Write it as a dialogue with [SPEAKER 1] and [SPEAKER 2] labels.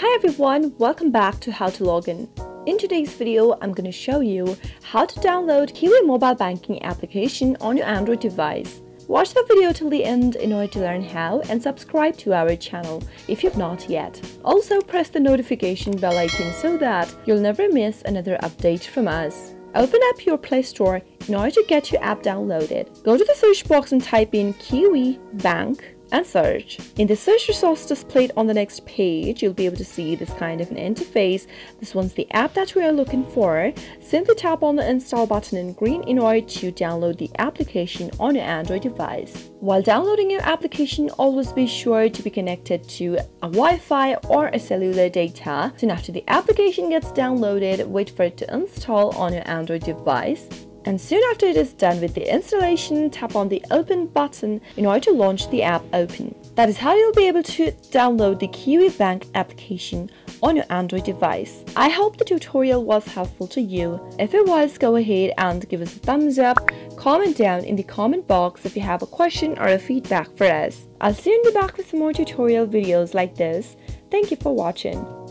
[SPEAKER 1] Hi everyone, welcome back to HowtoLogin. In today's video, I'm going to show you how to download Kiwi mobile banking application on your Android device. Watch the video till the end in order to learn how, and subscribe to our channel if you've not yet. Also press the notification bell icon so that you'll never miss another update from us. Open up your Play Store in order to get your app downloaded. Go to the search box and type in Kiwi Bank and search. In the search results displayed on the next page, you'll be able to see this kind of an interface. This one's the app that we are looking for. Simply tap on the install button in green in order to download the application on your Android device. While downloading your application, always be sure to be connected to a Wi-Fi or a cellular data. Soon after the application gets downloaded, wait for it to install on your Android device. And soon after it is done with the installation, tap on the Open button in order to launch the app open. That is how you'll be able to download the Kiwi Bank application on your Android device. I hope the tutorial was helpful to you. If it was, go ahead and give us a thumbs up. Comment down in the comment box if you have a question or a feedback for us. I'll soon be back with more tutorial videos like this. Thank you for watching.